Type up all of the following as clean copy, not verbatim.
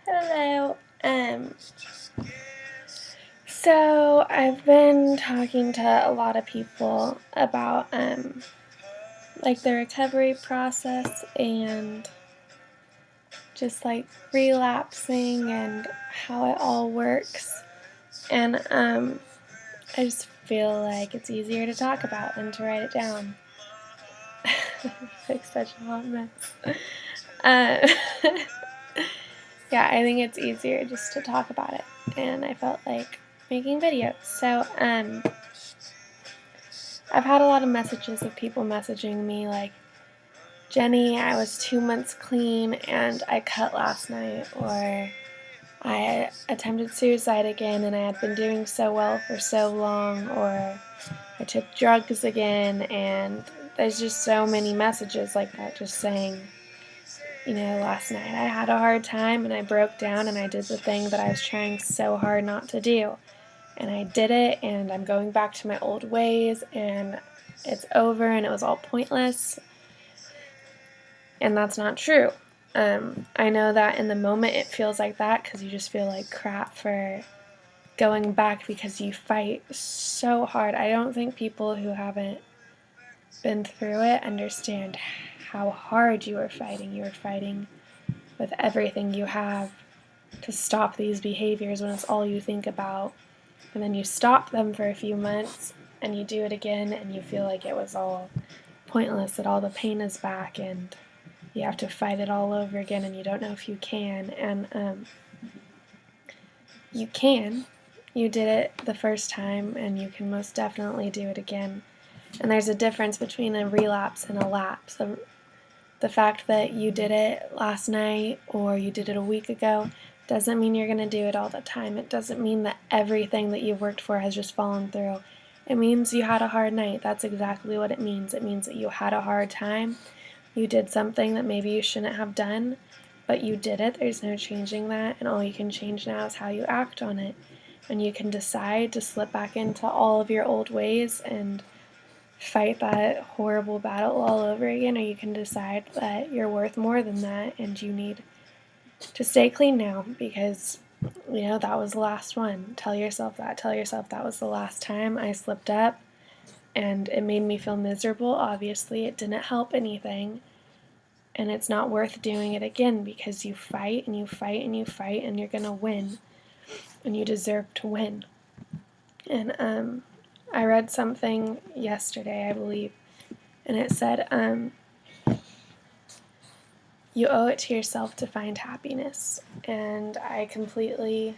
Hello. So I've been talking to a lot of people about like the recovery process and just like relapsing and how it all works. And I just feel like it's easier to talk about than to write it down. Like such a hot mess. Uh, yeah, I think it's easier just to talk about it. And I felt like making videos. So, I've had a lot of messages of people messaging me like, Jenny, I was 2 months clean and I cut last night, or I attempted suicide again and I had been doing so well for so long, or I took drugs again. And there's just so many messages like that just saying, last night I had a hard time and I broke down and I did the thing that I was trying so hard not to do. And I did it, and I'm going back to my old ways, and it's over, and it was all pointless. And that's not true. I know that in the moment it feels like that because you just feel like crap for going back because you fight so hard. I don't think people who haven't been through it understand how hard you are fighting. You are fighting with everything you have to stop these behaviors when it's all you think about. And then you stop them for a few months and you do it again and you feel like it was all pointless, that all the pain is back and you have to fight it all over again and you don't know if you can. And you can. You did it the first time and you can most definitely do it again. And there's a difference between a relapse and a lapse. The fact that you did it last night or you did it a week ago doesn't mean you're going to do it all the time. It doesn't mean that everything that you've worked for has just fallen through. It means you had a hard night. That's exactly what it means. It means that you had a hard time. You did something that maybe you shouldn't have done, but you did it. There's no changing that, and all you can change now is how you act on it. And you can decide to slip back into all of your old ways and fight that horrible battle all over again, or you can decide that you're worth more than that and you need to stay clean now because that was the last one. Tell yourself that was the last time I slipped up and it made me feel miserable. Obviously it didn't help anything, and it's not worth doing it again because you fight and you fight and you fight and you're gonna win, and you deserve to win. And I read something yesterday, I believe, and it said, you owe it to yourself to find happiness. And I completely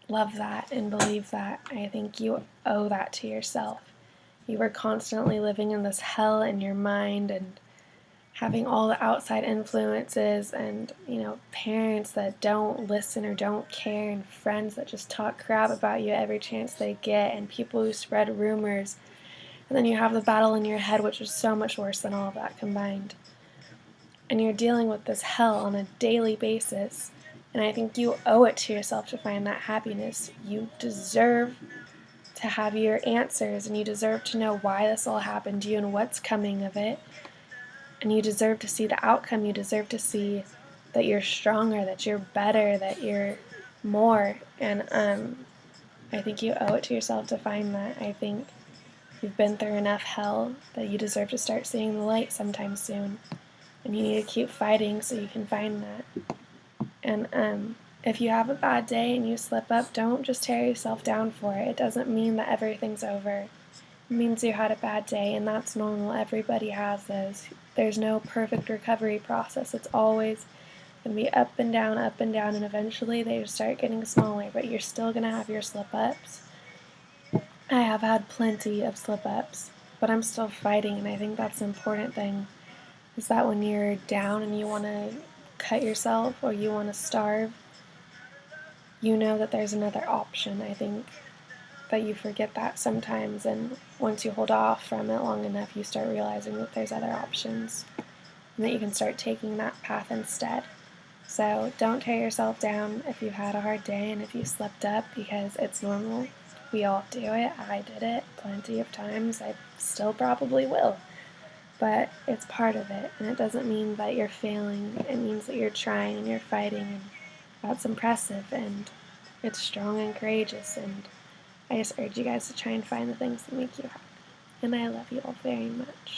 love that and believe that. I think you owe that to yourself. You were constantly living in this hell in your mind and having all the outside influences and, parents that don't listen or don't care, and friends that just talk crap about you every chance they get, and people who spread rumors. And then you have the battle in your head, which is so much worse than all of that combined. And you're dealing with this hell on a daily basis. And I think you owe it to yourself to find that happiness. You deserve to have your answers, and you deserve to know why this all happened to you and what's coming of it. And you deserve to see the outcome. You deserve to see that you're stronger, that you're better, that you're more. And I think you owe it to yourself to find that. I think you've been through enough hell that you deserve to start seeing the light sometime soon. And you need to keep fighting so you can find that. And if you have a bad day and you slip up, don't just tear yourself down for it. It doesn't mean that everything's over. It means you had a bad day, and that's normal. Everybody has those. There's no perfect recovery process. It's always going to be up and down, and eventually they just start getting smaller, but you're still going to have your slip-ups. I have had plenty of slip-ups, but I'm still fighting, and I think that's the important thing, is that when you're down and you want to cut yourself or you want to starve, you know that there's another option. I think that you forget that sometimes, and once you hold off from it long enough, you start realizing that there's other options and that you can start taking that path instead. So don't tear yourself down if you've had a hard day and if you slipped up, because it's normal. We all do it. I did it plenty of times. I still probably will. But it's part of it, and it doesn't mean that you're failing. It means that you're trying and you're fighting, and That's impressive, and it's strong and courageous, and I just urge you guys to try and find the things that make you happy. And I love you all very much.